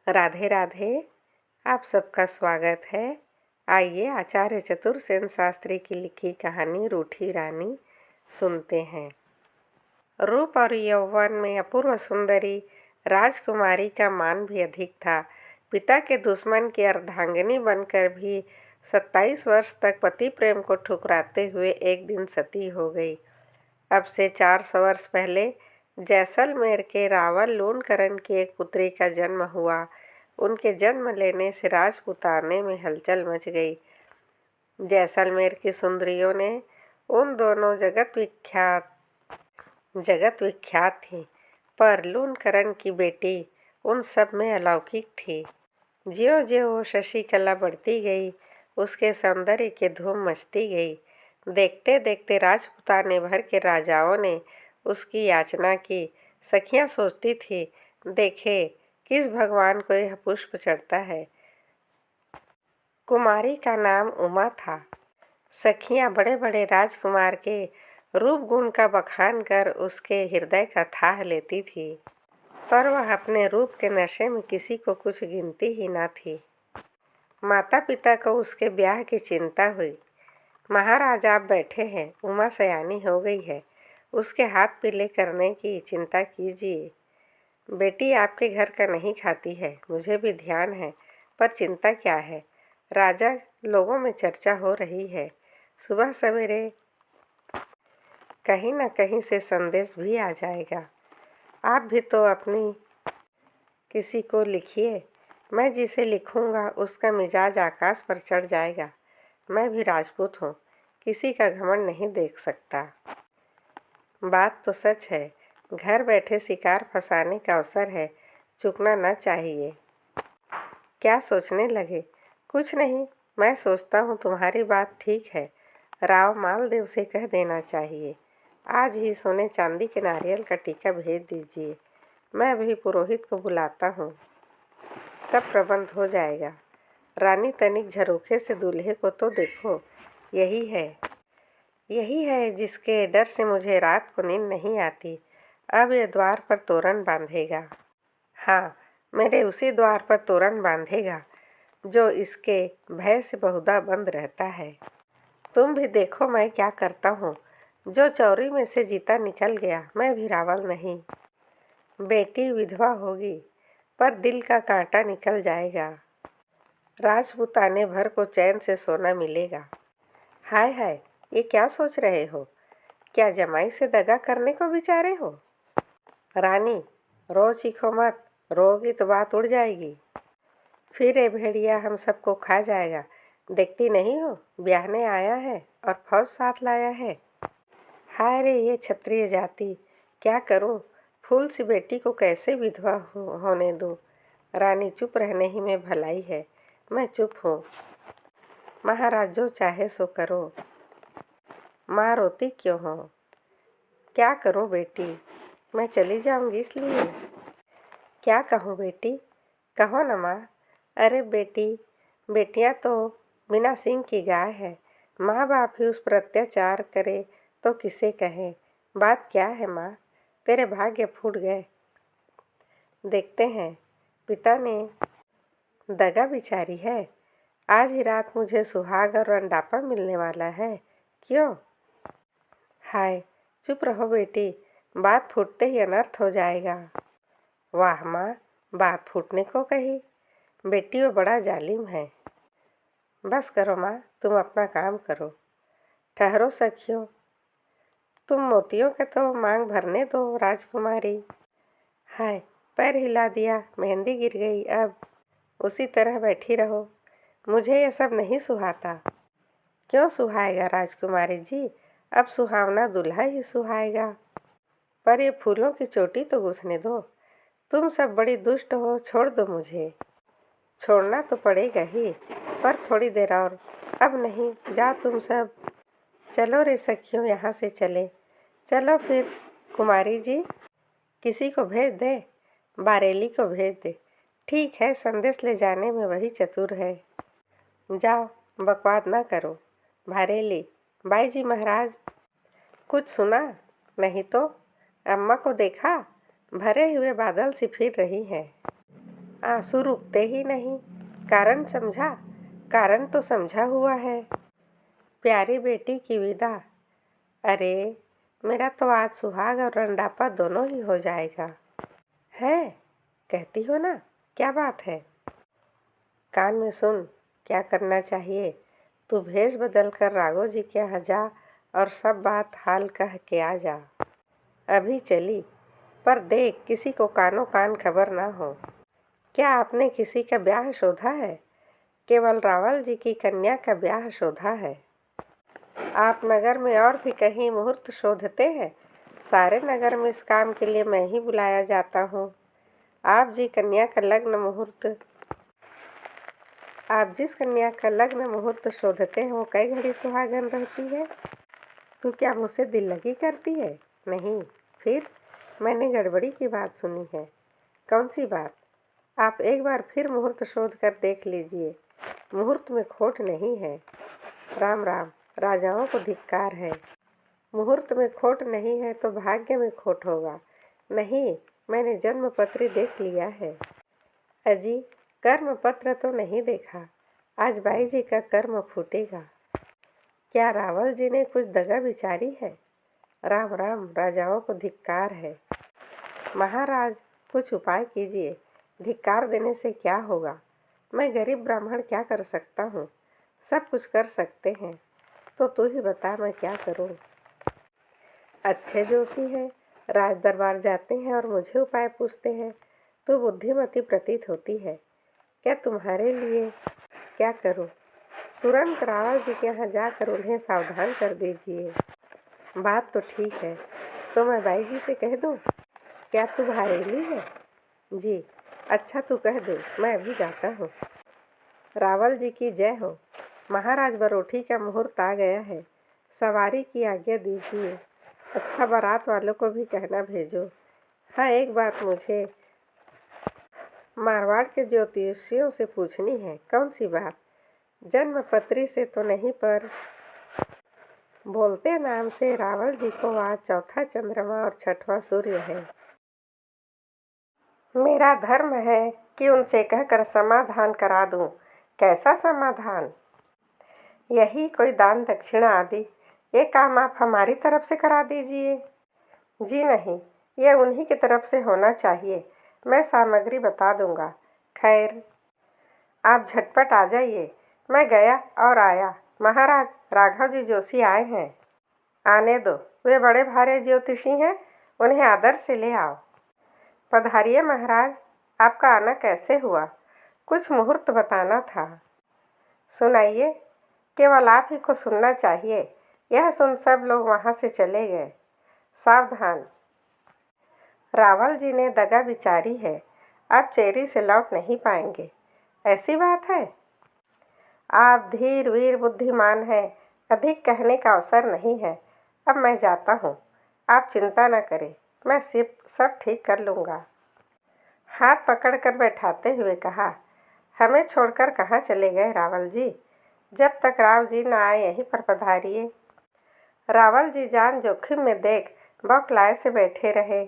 राधे राधे। आप सबका स्वागत है। आइए आचार्य चतुरसेन शास्त्री की लिखी कहानी रूठी रानी सुनते हैं। रूप और यौवन में अपूर्व सुंदरी राजकुमारी का मान भी अधिक था। पिता के दुश्मन की अर्धांगिनी बनकर भी 27 वर्ष तक पति प्रेम को ठुकराते हुए एक दिन सती हो गई। अब से 400 वर्ष पहले जैसलमेर के रावल लूणकरण की एक पुत्री का जन्म हुआ। उनके जन्म लेने से राजपुताने में हलचल मच गई। जैसलमेर की सुंदरियों ने उन दोनों जगत विख्यात थी, पर लूणकरण की बेटी उन सब में अलौकिक थी। ज्यों ज्यों वो शशिकला बढ़ती गई, उसके सौंदर्य की धूम मचती गई। देखते देखते राजपुताने भर के राजाओं ने उसकी याचना की। सखियां सोचती थी, देखे किस भगवान को यह पुष्प चढ़ता है। कुमारी का नाम उमा था। सखियां बड़े बड़े राजकुमार के रूप गुण का बखान कर उसके हृदय का थाह लेती थी, पर वह अपने रूप के नशे में किसी को कुछ गिनती ही ना थी। माता पिता को उसके ब्याह की चिंता हुई। महाराज आप बैठे हैं, उमा सयानी हो गई है, उसके हाथ पीले करने की चिंता कीजिए। बेटी आपके घर का नहीं खाती है, मुझे भी ध्यान है, पर चिंता क्या है। राजा लोगों में चर्चा हो रही है। सुबह सवेरे कहीं न कहीं से संदेश भी आ जाएगा। आप भी तो अपनी किसी को लिखिए। मैं जिसे लिखूंगा उसका मिजाज आकाश पर चढ़ जाएगा। मैं भी राजपूत हूँ, किसी का घमंड नहीं देख सकता। बात तो सच है, घर बैठे शिकार फंसाने का अवसर है, चूकना न चाहिए। क्या सोचने लगे? कुछ नहीं, मैं सोचता हूँ तुम्हारी बात ठीक है। राव मालदेव से कह देना चाहिए, आज ही सोने चांदी के नारियल का टीका भेज दीजिए। मैं अभी पुरोहित को बुलाता हूँ, सब प्रबंध हो जाएगा। रानी तनिक झरोखे से दूल्हे को तो देखो, यही है जिसके डर से मुझे रात को नींद नहीं आती। अब ये द्वार पर तोरण बांधेगा। हाँ, मेरे उसी द्वार पर तोरण बांधेगा जो इसके भय से बहुधा बंद रहता है। तुम भी देखो मैं क्या करता हूँ। जो चौरी में से जीता निकल गया, मैं भी रावल नहीं। बेटी विधवा होगी, पर दिल का कांटा निकल जाएगा। राजपुताने भर को चैन से सोना मिलेगा। हाय हाय, ये क्या सोच रहे हो? क्या जमाई से दगा करने को विचारे हो? रानी, रो चीखो मत, रोगी तो बात उड़ जाएगी। फिर ये भेड़िया हम सबको खा जाएगा। देखती नहीं हो, ब्याहने आया है और फौज साथ लाया है। हाय रे ये क्षत्रिय जाति, क्या करूं? फूल सी बेटी को कैसे विधवा होने दूं? रानी चुप रहने ही में भलाई है, मैं चुप हूँ। महाराज जो चाहे सो करो। माँ रोती क्यों हो? क्या करूं बेटी, मैं चली जाऊंगी इसलिए। क्या कहूँ बेटी, कहो न माँ। अरे बेटी, बेटियां तो बिना सींग की गाय है। माँ बाप ही उस पर अत्याचार करे तो किसे कहे। बात क्या है माँ, तेरे भाग्य फूट गए। देखते हैं, पिता ने दगा बिचारी है। आज ही रात मुझे सुहाग और अंडापा मिलने वाला है। क्यों? हाय, चुप रहो बेटी, बात फूटते ही अनर्थ हो जाएगा। वाह माँ, बात फूटने को कही। बेटी वो बड़ा जालिम है। बस करो माँ, तुम अपना काम करो। ठहरो सखियों, तुम मोतियों के तो मांग भरने दो राजकुमारी। हाय, पैर हिला दिया, मेहंदी गिर गई। अब उसी तरह बैठी रहो, मुझे यह सब नहीं सुहाता। क्यों सुहाएगा राजकुमारी जी, अब सुहावना दूल्हा ही सुहाएगा। पर ये फूलों की चोटी तो गूंथने दो। तुम सब बड़ी दुष्ट हो, छोड़ दो मुझे। छोड़ना तो पड़ेगा ही, पर थोड़ी देर और। अब नहीं, जाओ तुम सब। चलो रे सखियों, यहाँ से चले। चलो फिर कुमारी जी, किसी को भेज दे, बारेली को भेज दे। ठीक है, संदेश ले जाने में वही चतुर है। जाओ, बकवाद ना करो। बारेली, बाई जी महाराज, कुछ सुना? नहीं तो। अम्मा को देखा, भरे हुए बादल सी फिर रही हैं। आंसू रुकते ही नहीं। कारण समझा? कारण तो समझा हुआ है। प्यारी बेटी की विदा। अरे, मेरा तो आज सुहाग और रंडापा दोनों ही हो जाएगा। है, कहती हो ना, क्या बात है? कान में सुन, क्या करना चाहिए। तू भेष बदल कर राघव जी के यहाँ जा और सब बात हाल कह के आ जा। अभी चली, पर देख किसी को कानो कान खबर ना हो। क्या आपने किसी का ब्याह शोधा है? केवल रावल जी की कन्या का ब्याह शोधा है। आप नगर में और भी कहीं मुहूर्त शोधते हैं? सारे नगर में इस काम के लिए मैं ही बुलाया जाता हूँ। आप जिस कन्या का लग्न मुहूर्त शोधते हैं वो कई घड़ी सुहागन रहती है। तू क्या मुझसे दिल लगी करती है? नहीं, फिर? मैंने गड़बड़ी की बात सुनी है। कौन सी बात? आप एक बार फिर मुहूर्त शोध कर देख लीजिए। मुहूर्त में खोट नहीं है। राम राम, राजाओं को धिक्कार है। मुहूर्त में खोट नहीं है तो भाग्य में खोट होगा। नहीं, मैंने जन्म पत्री देख लिया है। अजी, कर्म पत्र तो नहीं देखा। आज बाई जी का कर्म फूटेगा। क्या रावल जी ने कुछ दगा विचारी है? राम राम, राजाओं को धिक्कार है। महाराज, कुछ उपाय कीजिए। धिक्कार देने से क्या होगा? मैं गरीब ब्राह्मण क्या कर सकता हूँ? सब कुछ कर सकते हैं, तो तू ही बता मैं क्या करूँ। अच्छे जोशी हैं, राज दरबार जाते हैं और मुझे उपाय पूछते हैं। तू बुद्धिमती प्रतीत होती है। क्या तुम्हारे लिए क्या करूँ? तुरंत रावल जी के यहाँ जाकर उन्हें सावधान कर दीजिए। बात तो ठीक है, तो मैं बाई जी से कह दूँ? क्या तू भारेली है? जी, अच्छा तू कह दे, मैं अभी जाता हूँ। रावल जी की जय हो। महाराज, बरोठी का मुहूर्त आ गया है। सवारी की आज्ञा दीजिए। अच्छा, बारात वालों को भी कहना भेजो। हाँ, एक बात मुझे मारवाड़ के ज्योतिषियों से पूछनी है। कौन सी बात? जन्म पत्री से तो नहीं, पर बोलते नाम से रावल जी को आज चौथा चंद्रमा और छठवां सूर्य है। मेरा धर्म है कि उनसे कहकर समाधान करा दूं। कैसा समाधान? यही कोई दान दक्षिणा आदि। ये काम आप हमारी तरफ से करा दीजिए। जी नहीं, ये उन्हीं की तरफ से होना चाहिए। मैं सामग्री बता दूंगा। खैर, आप झटपट आ जाइए। मैं गया और आया। महाराज, राघव जी जोशी आए हैं। आने दो, वे बड़े भारे ज्योतिषी हैं, उन्हें आदर से ले आओ। पधारिए महाराज, आपका आना कैसे हुआ? कुछ मुहूर्त बताना था। सुनाइए, केवल आप ही को सुनना चाहिए। यह सुन सब लोग वहाँ से चले गए। सावधान, रावल जी ने दगा विचारी है। आप चेरी से लौट नहीं पाएंगे। ऐसी बात है? आप धीर वीर बुद्धिमान हैं, अधिक कहने का अवसर नहीं है। अब मैं जाता हूँ। आप चिंता न करें, मैं सब ठीक कर लूँगा। हाथ पकड़कर बैठाते हुए कहा, हमें छोड़कर कहाँ चले गए रावल जी? जब तक राव जी न आए यहीं पर पधारिए। रावल जी जान जोखिम में देख बौखलाए से बैठे रहे।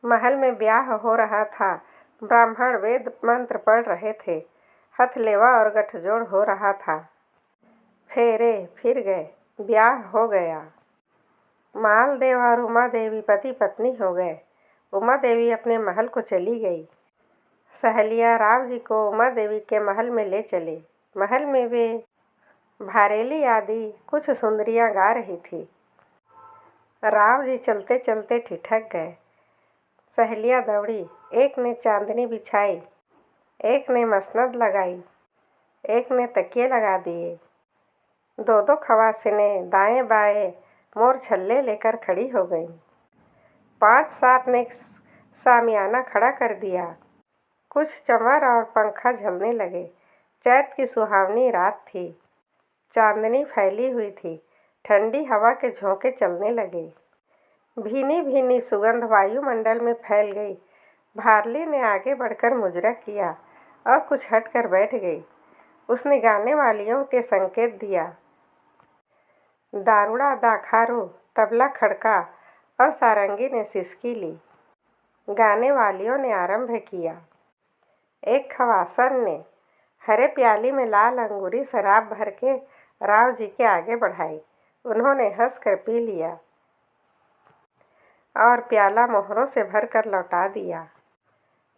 महल में ब्याह हो रहा था। ब्राह्मण वेद मंत्र पढ़ रहे थे। हथलेवा और गठजोड़ हो रहा था। फेरे फिर गए, ब्याह हो गया। मालदेव और उमा देवी पति पत्नी हो गए। उमा देवी अपने महल को चली गई। सहेलिया राव जी को उमा देवी के महल में ले चले। महल में वे भारेली आदि कुछ सुंदरियां गा रही थी। राव जी चलते चलते ठिठक गए। सहेलियां दौड़ी। एक ने चांदनी बिछाई, एक ने मसनद लगाई, एक ने तकिए लगा दिए। दो दो खवासिनें दाएं बाएं मोर छल्ले लेकर खड़ी हो गईं। 5-7 ने सामियाना खड़ा कर दिया। कुछ चमर और पंखा झलने लगे। चैत की सुहावनी रात थी। चांदनी फैली हुई थी। ठंडी हवा के झोंके चलने लगे। भीनी भीनी सुगंध वायुमंडल में फैल गई। भारली ने आगे बढ़कर मुजरा किया और कुछ हटकर बैठ गई। उसने गाने वालियों के संकेत दिया। दारुड़ा दाखारू, तबला खड़का और सारंगी ने सिसकी ली। गाने वालियों ने आरंभ किया। एक खवासन ने हरे प्याली में लाल अंगूरी शराब भर के राव जी के आगे बढ़ाई। उन्होंने हंसकर पी लिया और प्याला मोहरों से भरकर लौटा दिया।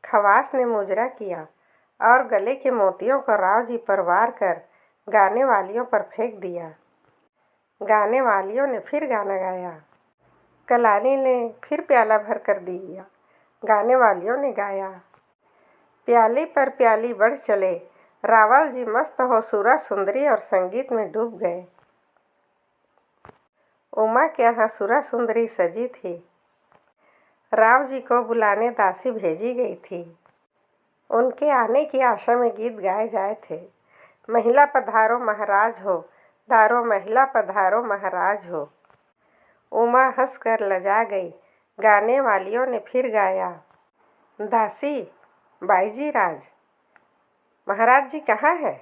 खवास ने मुजरा किया और गले के मोतियों को राव जी पर वार कर गाने वालियों पर फेंक दिया। गाने वालियों ने फिर गाना गाया। कलानी ने फिर प्याला भर कर दिया। गाने वालियों ने गाया। प्याली पर प्याली बढ़ चले। रावल जी मस्त हो सुरा सुंदरी और संगीत में डूब गए। उमा के यहाँ सुरा सुंदरी सजी थी। राव जी को बुलाने दासी भेजी गई थी। उनके आने की आशा में गीत गाए जाए थे। महिला पधारो महाराज हो, दारो महिला पधारो महाराज हो। उमा हंसकर लजा गई। गाने वालियों ने फिर गाया। दासी, बाईजी राज, महाराज जी कहाँ है?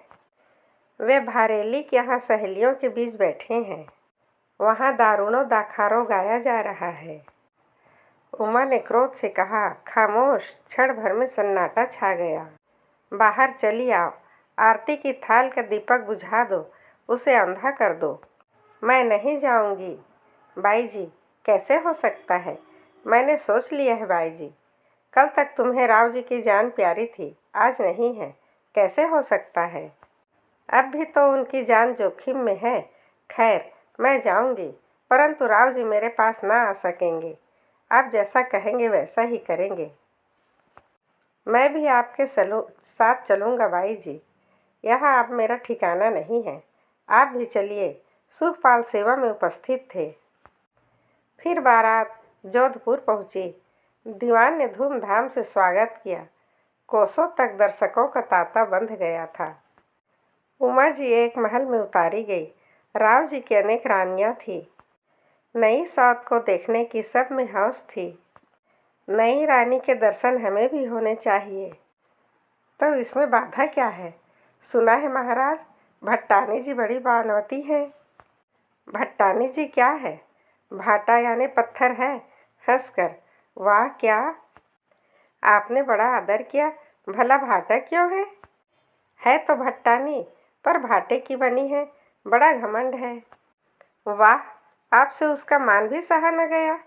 वे भारेली के यहाँ सहेलियों के बीच बैठे हैं। वहाँ दारूणो दाखारो गाया जा रहा है। उमा ने क्रोध से कहा, खामोश। क्षण भर में सन्नाटा छा गया। बाहर चली आओ। आरती की थाल का दीपक बुझा दो, उसे अंधा कर दो। मैं नहीं जाऊंगी। बाई जी, कैसे हो सकता है? मैंने सोच लिया है बाई जी। कल तक तुम्हें राव जी की जान प्यारी थी, आज नहीं है। कैसे हो सकता है? अब भी तो उनकी जान जोखिम में है। खैर, मैं जाऊंगी, परंतु राव जी मेरे पास ना आ सकेंगे। आप जैसा कहेंगे वैसा ही करेंगे। मैं भी आपके साथ चलूँगा बाई जी। यहाँ आप मेरा ठिकाना नहीं है। आप भी चलिए। सुखपाल सेवा में उपस्थित थे। फिर बारात जोधपुर पहुँची। दीवान ने धूमधाम से स्वागत किया। कोसों तक दर्शकों का तांता बंध गया था। उमा जी एक महल में उतारी गई। राव जी की अनेक रानियाँ थीं। नई सौत को देखने की सब में हौस थी। नई रानी के दर्शन हमें भी होने चाहिए, तो इसमें बाधा क्या है? सुना है महाराज, भट्टानी जी बड़ी बानवती हैं। भट्टानी जी क्या है? भाटा यानी पत्थर है। हंसकर, वाह, क्या आपने बड़ा आदर किया। भला भाटा क्यों है? है तो भट्टानी, पर भाटे की बनी है। बड़ा घमंड है। वाह, आपसे उसका मान भी सहा न गया।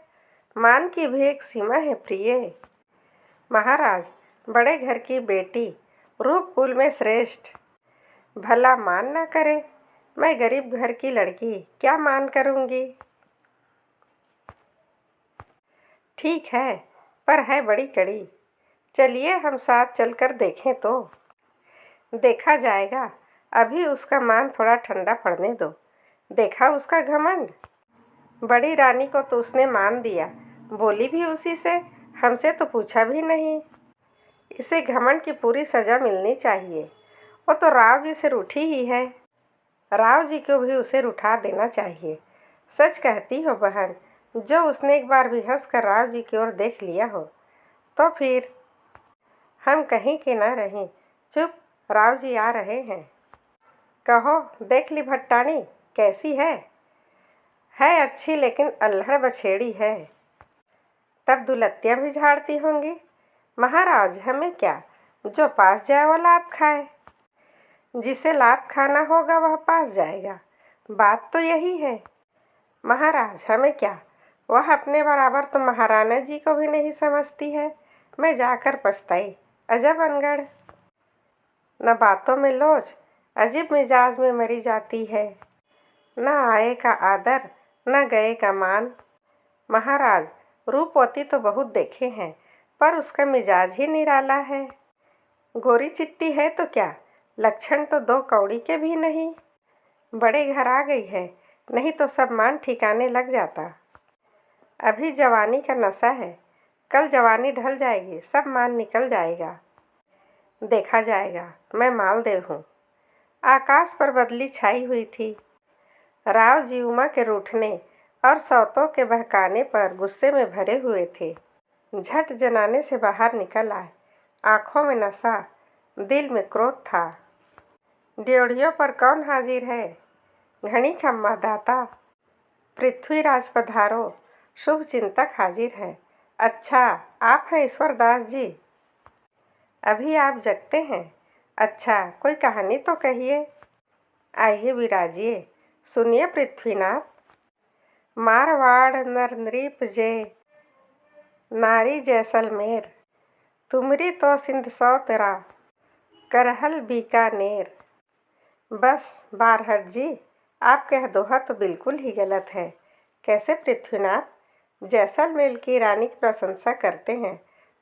मान की भी एक सीमा है प्रिय। महाराज, बड़े घर की बेटी, रूप कुल में श्रेष्ठ, भला मान ना करे। मैं गरीब घर की लड़की क्या मान करूँगी? ठीक है, पर है बड़ी कड़ी। चलिए हम साथ चलकर देखें तो। देखा जाएगा। अभी उसका मान थोड़ा ठंडा पड़ने दो। देखा उसका घमंड। बड़ी रानी को तो उसने मान दिया, बोली भी उसी से, हमसे तो पूछा भी नहीं। इसे घमंड की पूरी सज़ा मिलनी चाहिए। वो तो राव जी से रूठी ही है। राव जी को भी उसे रुठा देना चाहिए। सच कहती हो बहन, जो उसने एक बार भी हंसकर राव जी की ओर देख लिया हो, तो फिर हम कहीं के ना रहें। चुप, राव जी आ रहे हैं। कहो, देख ली भट्टानी कैसी है? है अच्छी, लेकिन अल्हड़ बछेड़ी है। तब दुलत्तियाँ भी झाड़ती होंगी। महाराज, हमें क्या, जो पास जाए वो लात खाए। जिसे लात खाना होगा वह पास जाएगा। बात तो यही है। महाराज, हमें क्या, वह अपने बराबर तो महाराणा जी को भी नहीं समझती है। मैं जाकर पछताई। अजब अनगढ़, न बातों में लोच, अजीब मिजाज में मरी जाती है। न आए का आदर, न गए का मान। महाराज, रूपवती तो बहुत देखे हैं, पर उसका मिजाज ही निराला है। गोरी चिट्टी है तो क्या, लक्षण तो दो कौड़ी के भी नहीं। बड़े घर आ गई है, नहीं तो सब मान ठिकाने लग जाता। अभी जवानी का नशा है, कल जवानी ढल जाएगी, सब मान निकल जाएगा। देखा जाएगा। मैं मालदेव हूँ। आकाश पर बदली छाई हुई थी। राव जी उमा के रूठने और सौतों के बहकाने पर गुस्से में भरे हुए थे। झट जनाने से बाहर निकल आए। आँखों में नशा, दिल में क्रोध था। ड्योढ़ियों पर कौन हाजिर है? घनी खम्मा दाता, पृथ्वीराज पधारो, शुभ चिंतक हाजिर है। अच्छा, आप हैं ईश्वर दास जी? अभी आप जगते हैं? अच्छा, कोई कहानी तो कहिए। आइए विराजिए, सुनिए पृथ्वीनाथ। मारवाड़ नर नृप जे नारी जैसलमेर, तुमरी तो सिंध सौ तेरा करहल बीकानेर। बस बारहट जी, आपके यह दोहा तो बिल्कुल ही गलत है। कैसे पृथ्वीनाथ? जैसलमेर की रानी की प्रशंसा करते हैं,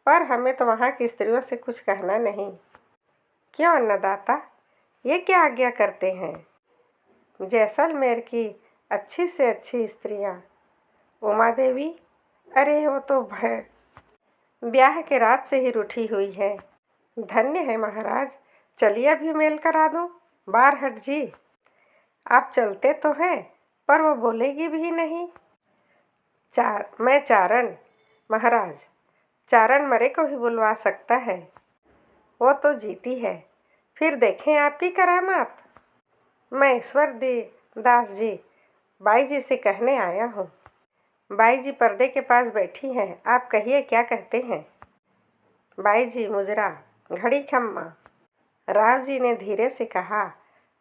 पर हमें तो वहाँ की स्त्रियों से कुछ कहना नहीं। क्यों अन्नदाता, ये क्या आज्ञा करते हैं? जैसलमेर की अच्छी से अच्छी स्त्रियाँ उमा देवी, अरे वो तो ब्याह के रात से ही रूठी हुई है। धन्य है महाराज, चलिए अभी मेल करा दूँ। बारहट जी, आप चलते तो हैं, पर वो बोलेगी भी नहीं। मैं चारण? महाराज, चारण मरे को भी बुलवा सकता है। वो तो जीती है, फिर देखें आपकी करामात। मैं ईश्वर दास जी बाई जी से कहने आया हूँ। बाई जी पर्दे के पास बैठी हैं, आप कहिए क्या कहते हैं। बाई जी मुजरा, घड़ी खम्मा। राव जी ने धीरे से कहा,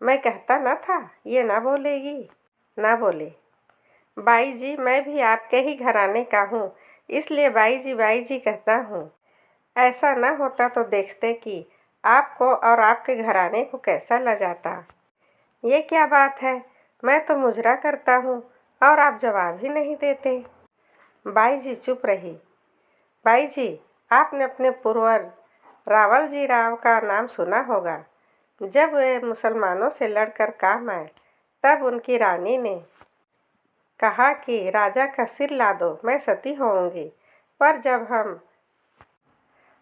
मैं कहता न था ये ना बोलेगी। ना बोले। बाई जी, मैं भी आपके ही घराने का हूँ, इसलिए बाई जी कहता हूँ। ऐसा न होता तो देखते कि आपको और आपके घराने को कैसा लजाता। ये क्या बात है, मैं तो मुजरा करता हूँ और आप जवाब ही नहीं देते। बाई जी चुप रही। बाई जी, आपने अपने पूर्वज रावल जी राव का नाम सुना होगा। जब वे मुसलमानों से लड़कर काम आए, तब उनकी रानी ने कहा कि राजा का सिर ला दो, मैं सती होऊंगी। पर जब हम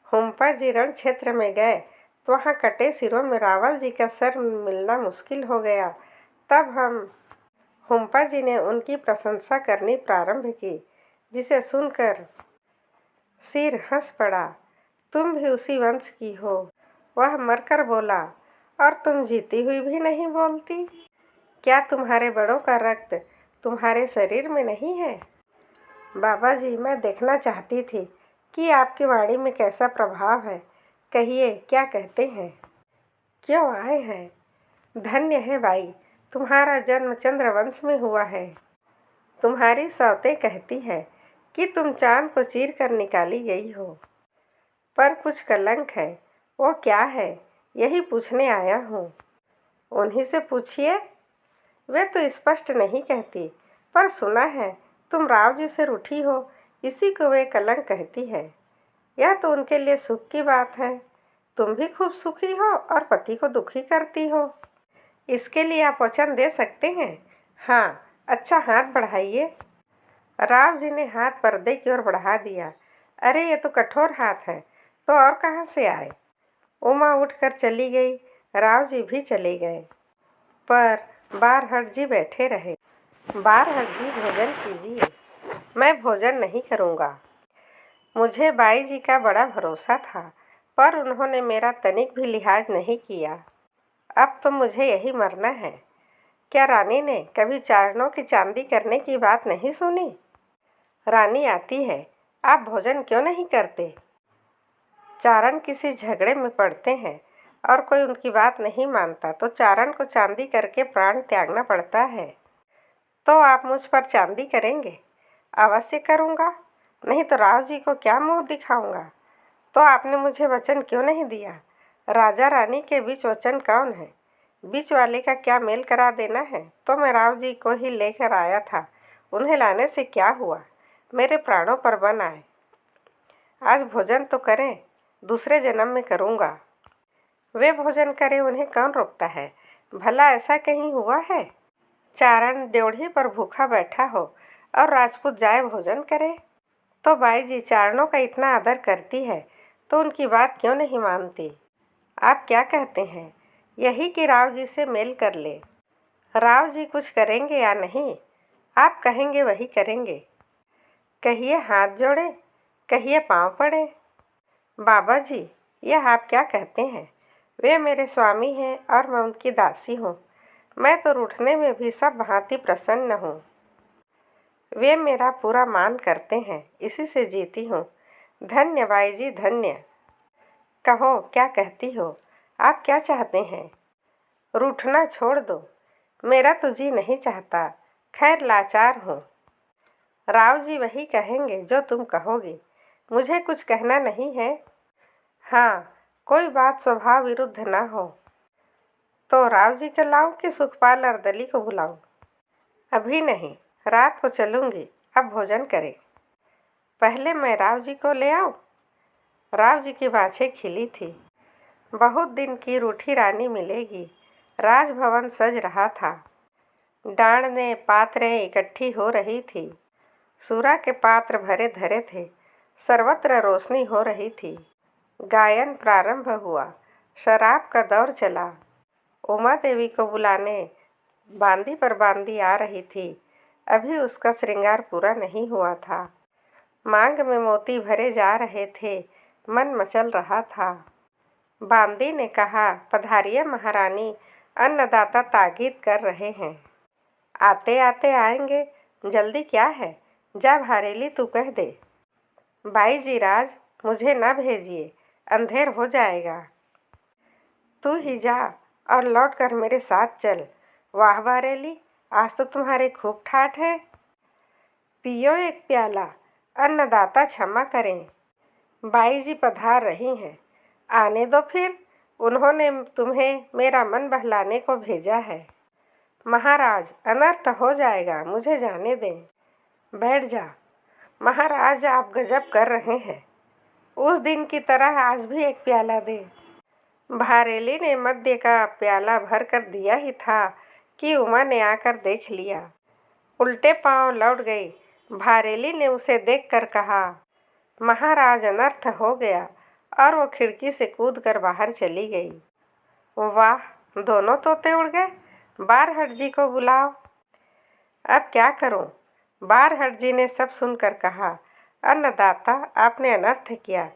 हुम्पा जी रण क्षेत्र में गए तो वहाँ कटे सिरों में रावल जी का सर मिलना मुश्किल हो गया। तब हुम्पा जी ने उनकी प्रशंसा करनी प्रारंभ की, जिसे सुनकर सिर हंस पड़ा। तुम भी उसी वंश की हो। वह मरकर बोला, और तुम जीती हुई भी नहीं बोलती? क्या तुम्हारे बड़ों का रक्त तुम्हारे शरीर में नहीं है? बाबा जी, मैं देखना चाहती थी कि आपकी वाणी में कैसा प्रभाव है। कहिए क्या कहते हैं? क्यों आए हैं? धन्य है बाई, तुम्हारा जन्म चंद्रवंश में हुआ है। तुम्हारी सौतें कहती है कि तुम चांद को चीर कर निकाली गई हो। पर कुछ कलंक है, वो क्या है, यही पूछने आया हूँ। उन्हीं से पूछिए। वे तो स्पष्ट नहीं कहती, पर सुना है तुम राव जी से रूठी हो, इसी को वे कलंक कहती है। यह तो उनके लिए सुख की बात है। तुम भी खूब सुखी हो और पति को दुखी करती हो। इसके लिए आप वचन दे सकते हैं? हाँ। अच्छा, हाथ बढ़ाइए। राव जी ने हाथ पर्दे की ओर बढ़ा दिया। अरे ये तो कठोर हाथ है, तो और कहाँ से आए? उमा उठकर चली गई। राव जी भी चले गए, पर बारहट जी बैठे रहे। बारहट जी, भोजन कीजिए। मैं भोजन नहीं करूँगा। मुझे बाई जी का बड़ा भरोसा था, पर उन्होंने मेरा तनिक भी लिहाज नहीं किया। अब तो मुझे यही मरना है। क्या रानी ने कभी चारणों की चांदी करने की बात नहीं सुनी? रानी आती है, आप भोजन क्यों नहीं करते? चारण किसी झगड़े में पड़ते हैं और कोई उनकी बात नहीं मानता तो चारण को चांदी करके प्राण त्यागना पड़ता है। तो आप मुझ पर चांदी करेंगे? अवश्य करूँगा, नहीं तो राव जी को क्या मुँह दिखाऊंगा। तो आपने मुझे वचन क्यों नहीं दिया? राजा रानी के बीच वचन कौन है? बीच वाले का क्या मेल करा देना है? तो मैं राव जी को ही लेकर आया था, उन्हें लाने से क्या हुआ? मेरे प्राणों पर बन आए। आज भोजन तो करें, दूसरे जन्म में करूँगा। वे भोजन करें, उन्हें कौन रोकता है? भला ऐसा कहीं हुआ है चारण ड्योढ़ी पर भूखा बैठा हो और राजपूत जाए भोजन करे? तो बाई जी चारणों का इतना आदर करती है तो उनकी बात क्यों नहीं मानती? आप क्या कहते हैं, यही कि राव जी से मेल कर ले? राव जी कुछ करेंगे या नहीं? आप कहेंगे वही करेंगे। कहिए हाथ जोड़े, कहिए पाँव पड़े। बाबा जी, यह आप क्या कहते हैं? वे मेरे स्वामी हैं और मैं उनकी दासी हूँ। मैं तो रूठने में भी सब भांति प्रसन्न हूँ। वे मेरा पूरा मान करते हैं, इसी से जीती हूँ। धन्य बाई जी, धन्य। कहो, क्या कहती हो? आप क्या चाहते हैं? रूठना छोड़ दो। मेरा तो जी नहीं चाहता। खैर लाचार हूँ। राव जी वही कहेंगे जो तुम कहोगी। मुझे कुछ कहना नहीं है। हाँ, कोई बात स्वभाव विरुद्ध ना हो तो राव जी को लाऊं कि सुखपाल और दली को बुलाऊं? अभी नहीं, रात को चलूंगी। अब भोजन करें। पहले मैं राव जी को ले आऊं? राव जी की बाँछें खिली थी। बहुत दिन की रूठी रानी मिलेगी। राजभवन सज रहा था। डांडने पात्रें इकट्ठी हो रही थी। सूरा के पात्र भरे धरे थे। सर्वत्र रोशनी हो रही थी। गायन प्रारंभ हुआ। शराब का दौर चला। उमा देवी को बुलाने बांदी पर बांदी आ रही थी। अभी उसका श्रृंगार पूरा नहीं हुआ था। मांग में मोती भरे जा रहे थे। मन मचल रहा था। बांदी ने कहा, पधारिए महारानी, अन्नदाता ताकीद कर रहे हैं। आते आते आएंगे, जल्दी क्या है? जा भारेली, तू कह दे। बाई जी राज, मुझे न भेजिए, अंधेर हो जाएगा। तू ही जा और लौट कर मेरे साथ चल। वाह बारेली, आज तो तुम्हारे खूब ठाठ है। पियो एक प्याला। अन्नदाता क्षमा करें। बाई जी पधार रही हैं। आने दो फिर। उन्होंने तुम्हें मेरा मन बहलाने को भेजा है। महाराज, अनर्थ हो जाएगा, मुझे जाने दें। बैठ जा। महाराज, आप गजब कर रहे हैं। उस दिन की तरह आज भी एक प्याला दे। भारेली ने मद्य का प्याला भर कर दिया ही था कि उमा ने आकर देख लिया। उल्टे पांव लौट गई। भारेली ने उसे देखकर कहा, महाराज, अनर्थ हो गया, और वो खिड़की से कूदकर बाहर चली गई। वाह, दोनों तोते उड़ गए। बारहट जी को बुलाओ। अब क्या करूं? बारहट जी ने सब सुनकर कहा, अन्नदाता, आपने अनर्थ किया।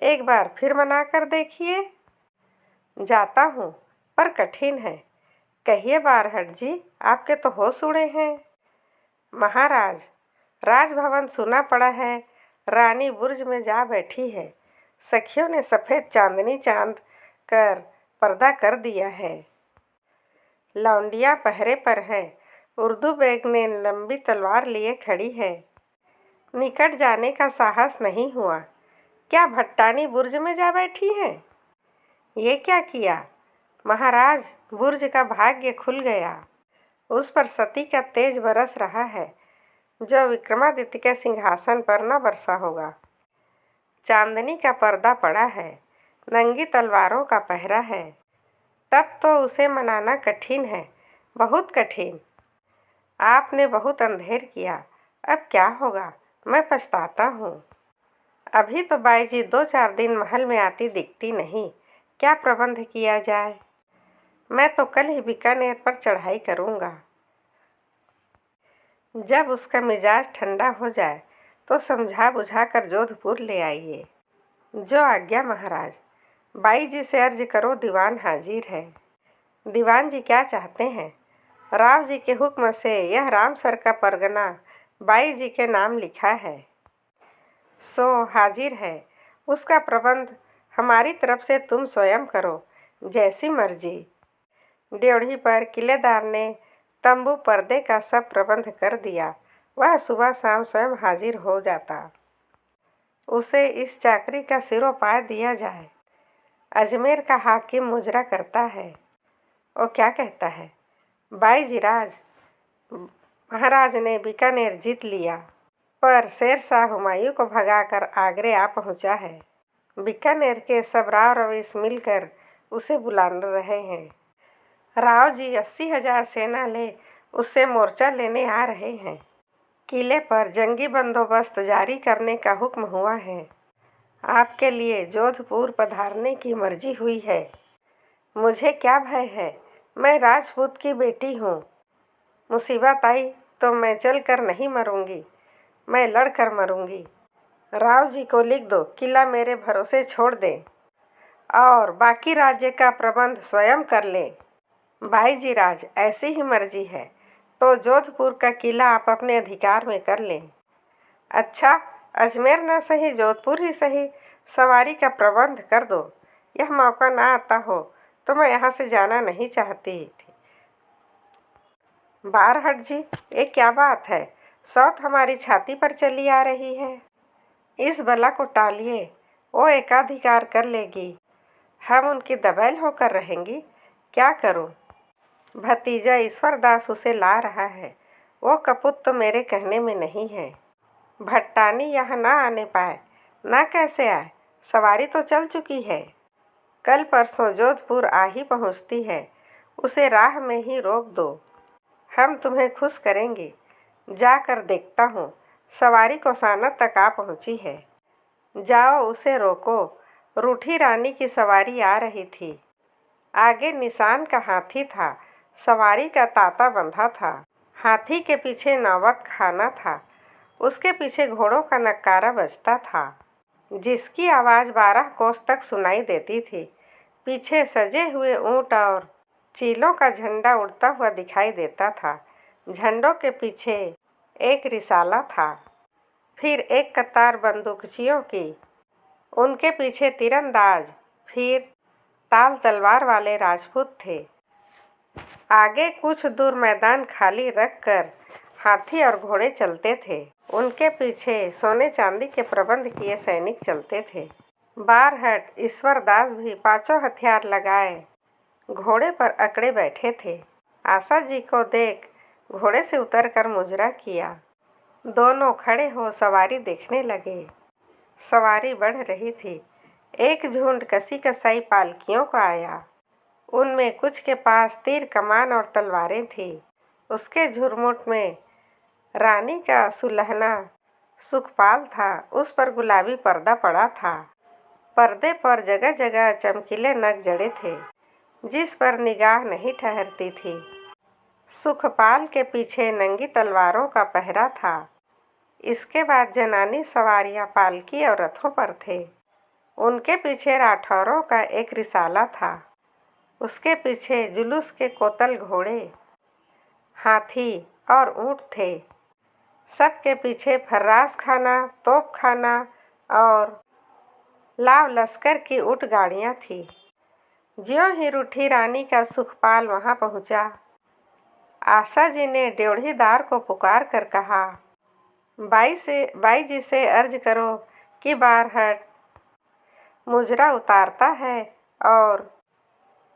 एक बार फिर मना कर देखिए। जाता हूँ, पर कठिन है। कहिए बारहट जी, आपके तो होश उड़े हैं। महाराज, राजभवन सुना पड़ा है। रानी बुर्ज में जा बैठी है। सखियों ने सफ़ेद चांदनी चांद कर पर्दा कर दिया है। लौंडियाँ पहरे पर है। उर्दू बेग ने लंबी तलवार लिए खड़ी है। निकट जाने का साहस नहीं हुआ। क्या भट्टानी बुर्ज में जा बैठी है? ये क्या किया? महाराज, बुर्ज का भाग्य खुल गया। उस पर सती का तेज बरस रहा है, जो विक्रमादित्य के सिंहासन पर न बरसा होगा। चांदनी का पर्दा पड़ा है। नंगी तलवारों का पहरा है। तब तो उसे मनाना कठिन है, बहुत कठिन। आपने बहुत अंधेर किया। अब क्या होगा? मैं पछताता हूँ। अभी तो बाई जी 2-4 दिन महल में आती दिखती नहीं। क्या प्रबंध किया जाए? मैं तो कल ही बीकानेर पर चढ़ाई करूँगा। जब उसका मिजाज ठंडा हो जाए तो समझा बुझा कर जोधपुर ले आइए। जो आज्ञा महाराज। बाई जी से अर्ज करो, दीवान हाजिर है। दीवान जी क्या चाहते हैं? राव जी के हुक्म से यह रामसर का परगना बाई जी के नाम लिखा है, सो हाजिर है। उसका प्रबंध हमारी तरफ से तुम स्वयं करो, जैसी मर्जी। ड्योढ़ी पर किलेदार ने तंबू पर्दे का सब प्रबंध कर दिया। वह सुबह शाम स्वयं हाजिर हो जाता। उसे इस चाकरी का सिरोपाय दिया जाए। अजमेर का हाकिम मुजरा करता है। वो क्या कहता है? बाई जी राज, महाराज ने बीकानेर जीत लिया, पर शेर शाह हुमायूं को भगाकर आगरे आ पहुंचा है। बीकानेर के सब राव रईस मिलकर उसे बुला रहे हैं। राव जी 80,000 सेना ले उससे मोर्चा लेने आ रहे हैं। किले पर जंगी बंदोबस्त जारी करने का हुक्म हुआ है। आपके लिए जोधपुर पधारने की मर्जी हुई है। मुझे क्या भय है? मैं राजपूत की बेटी हूँ। मुसीबत आई तो मैं चल कर नहीं मरूंगी, मैं लड़ कर मरूंगी। राव जी को लिख दो, किला मेरे भरोसे छोड़ दें और बाकी राज्य का प्रबंध स्वयं कर लें। बाई जी राज, ऐसी ही मर्जी है तो जोधपुर का किला आप अपने अधिकार में कर लें। अच्छा, अजमेर न सही, जोधपुर ही सही, सवारी का प्रबंध कर दो। यह मौका ना आता हो तो मैं यहाँ से जाना नहीं चाहती थी। बारहट जी, ये क्या बात है? सौत हमारी छाती पर चली आ रही है। इस बला को टालिए, वो एकाधिकार कर लेगी, हम उनकी दबैल होकर रहेंगी। क्या करूं? भतीजा ईश्वरदास उसे ला रहा है। वो कपूत तो मेरे कहने में नहीं है। भट्टानी यहाँ ना आने पाए, ना कैसे आए? सवारी तो चल चुकी है। कल परसों जोधपुर आ ही पहुँचती है। उसे राह में ही रोक दो, हम तुम्हें खुश करेंगे। जाकर देखता हूँ। सवारी कोसाना तक आ पहुँची है। जाओ उसे रोको। रूठी रानी की सवारी आ रही थी। आगे निशान का हाथी था। सवारी का ताता बंधा था। हाथी के पीछे नौबत खाना था। उसके पीछे घोड़ों का नक्कारा बजता था, जिसकी आवाज़ 12 कोस तक सुनाई देती थी। पीछे सजे हुए ऊँट और चीलों का झंडा उड़ता हुआ दिखाई देता था। झंडों के पीछे एक रिसाला था, फिर एक कतार बंदूकचियों की, उनके पीछे तीरंदाज, फिर ताल तलवार वाले राजपूत थे। आगे कुछ दूर मैदान खाली रखकर हाथी और घोड़े चलते थे। उनके पीछे सोने चांदी के प्रबंध किए सैनिक चलते थे। बारहट ईश्वरदास भी पांचों हथियार लगाए घोड़े पर अकड़े बैठे थे। आशा जी को देख घोड़े से उतरकर मुजरा किया। दोनों खड़े हो सवारी देखने लगे। सवारी बढ़ रही थी। एक झुंड कसी कसाई पालकियों का आया। उनमें कुछ के पास तीर कमान और तलवारें थी। उसके झुरमुट में रानी का सुलहना सुखपाल था। उस पर गुलाबी पर्दा पड़ा था। पर्दे पर जगह जगह चमकीले नग जड़े थे, जिस पर निगाह नहीं ठहरती थी। सुखपाल के पीछे नंगी तलवारों का पहरा था। इसके बाद जनानी सवारियां पालकी और रथों पर थे। उनके पीछे राठौरों का एक रिसाला था। उसके पीछे जुलूस के कोतल घोड़े, हाथी और ऊँट थे। सबके पीछे फर्रास खाना, तोप खाना और लाव लश्कर की ऊँट गाड़ियाँ थीं। ज्यों ही रूठी रानी का सुखपाल वहाँ पहुँचा, आशा जी ने ड्योढ़ीदार को पुकार कर कहा, बाई जी से अर्ज करो कि बारहट मुजरा उतारता है और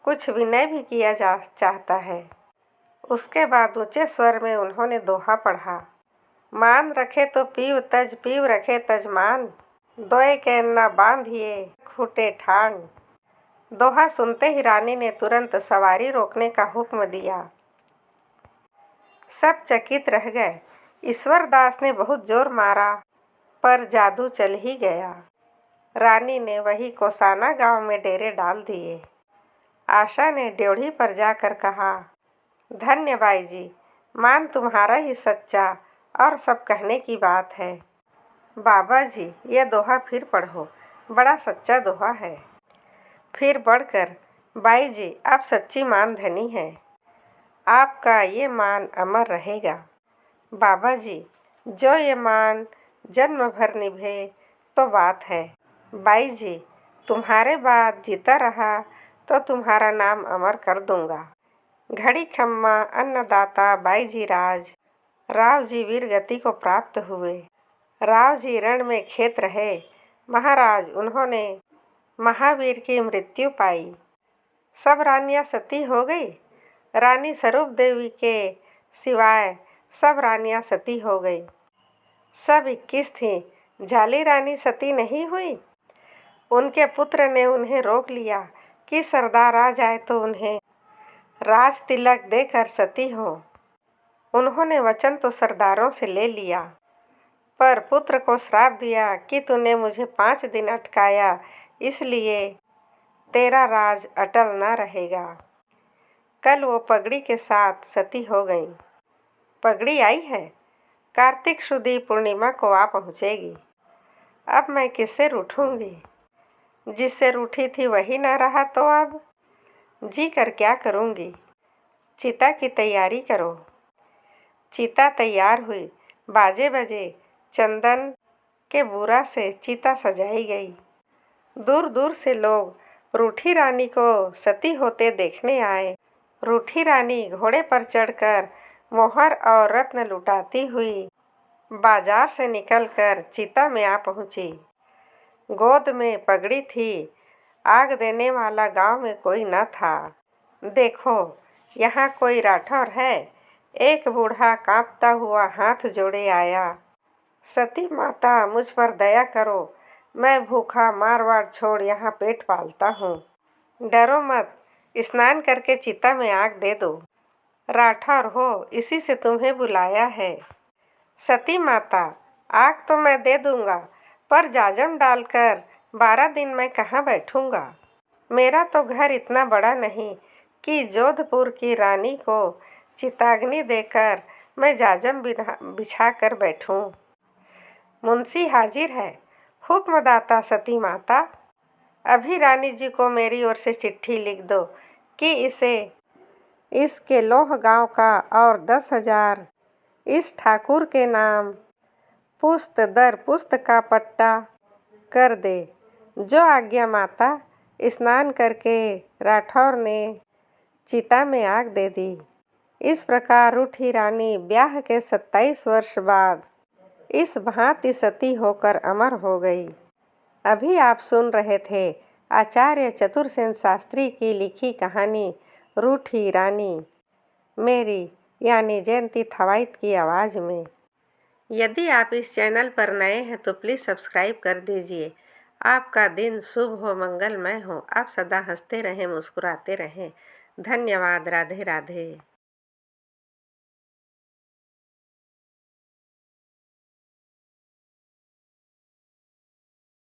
कुछ विनय भी किया जा चाहता है। उसके बाद ऊंचे स्वर में उन्होंने दोहा पढ़ा, मान रखे तो पीव रखे तजमान, दोए के न बांधिए खूटे ठान। दोहा सुनते ही रानी ने तुरंत सवारी रोकने का हुक्म दिया। सब चकित रह गए। ईश्वरदास ने बहुत जोर मारा, पर जादू चल ही गया। रानी ने वही कोसाना गांव में डेरे डाल दिए। आशा ने ड्योढ़ी पर जाकर कहा, धन्य बाई जी, मान तुम्हारा ही सच्चा और सब कहने की बात है। बाबा जी, ये दोहा फिर पढ़ो, बड़ा सच्चा दोहा है। फिर बढ़कर, बाई जी, आप सच्ची मान धनी हैं। आपका ये मान अमर रहेगा। बाबा जी, जो ये मान जन्म भर निभे तो बात है। बाई जी, तुम्हारे बाद जीता रहा तो तुम्हारा नाम अमर कर दूंगा। घड़ी खम्मा अन्नदाता बाई जी राज, राव जी वीर गति को प्राप्त हुए। राव जी रण में खेत रहे। महाराज, उन्होंने महावीर की मृत्यु पाई। सब रानियां सती हो गई। रानी स्वरूप देवी के सिवाय सब रानियां सती हो गई। सब 21 थीं। झाली रानी सती नहीं हुई। उनके पुत्र ने उन्हें रोक लिया कि सरदार आ जाए तो उन्हें राज तिलक देकर सती हो। उन्होंने वचन तो सरदारों से ले लिया, पर पुत्र को श्राप दिया कि तूने मुझे 5 दिन अटकाया, इसलिए तेरा राज अटल न रहेगा। कल वो पगड़ी के साथ सती हो गई। पगड़ी आई है, कार्तिक शुदी पूर्णिमा को आ पहुँचेगी। अब मैं किससे रूठूंगी? जिससे रूठी थी वही ना रहा तो अब जी कर क्या करूँगी? चिता की तैयारी करो। चिता तैयार हुई। बाजे बजे, चंदन के बूरा से चिता सजाई गई। दूर दूर से लोग रूठी रानी को सती होते देखने आए। रूठी रानी घोड़े पर चढ़कर मोहर और रत्न लुटाती हुई बाजार से निकलकर चिता में आ पहुंची। गोद में पगड़ी थी। आग देने वाला गांव में कोई न था। देखो, यहाँ कोई राठौर है? एक बूढ़ा कांपता हुआ हाथ जोड़े आया। सती माता, मुझ पर दया करो। मैं भूखा मारवाड़ छोड़ यहाँ पेट पालता हूँ। डरो मत, स्नान करके चिता में आग दे दो। राठौर हो, इसी से तुम्हें बुलाया है। सती माता, आग तो मैं दे दूंगा, पर जाजम डालकर 12 दिन मैं कहाँ बैठूंगा। मेरा तो घर इतना बड़ा नहीं कि जोधपुर की रानी को चिताग्नि देकर मैं जाजम बिछा कर बैठूं। मुंशी हाजिर है। हुक्मदाता सती माता, अभी रानी जी को मेरी ओर से चिट्ठी लिख दो कि इसे इसके लोह गांव का और 10,000 इस ठाकुर के नाम पुस्त दर पुस्त का पट्टा कर दे। जो आज्ञा माता। स्नान करके राठौर ने चिता में आग दे दी। इस प्रकार रूठी रानी ब्याह के 27 वर्ष बाद इस भांति सती होकर अमर हो गई। अभी आप सुन रहे थे आचार्य चतुरसेन शास्त्री की लिखी कहानी रूठी रानी, मेरी यानी जयंती थवाइट की आवाज़ में। यदि आप इस चैनल पर नए हैं तो प्लीज़ सब्सक्राइब कर दीजिए। आपका दिन शुभ हो, मंगलमय हो। आप सदा हंसते रहें, मुस्कुराते रहें। धन्यवाद। राधे राधे।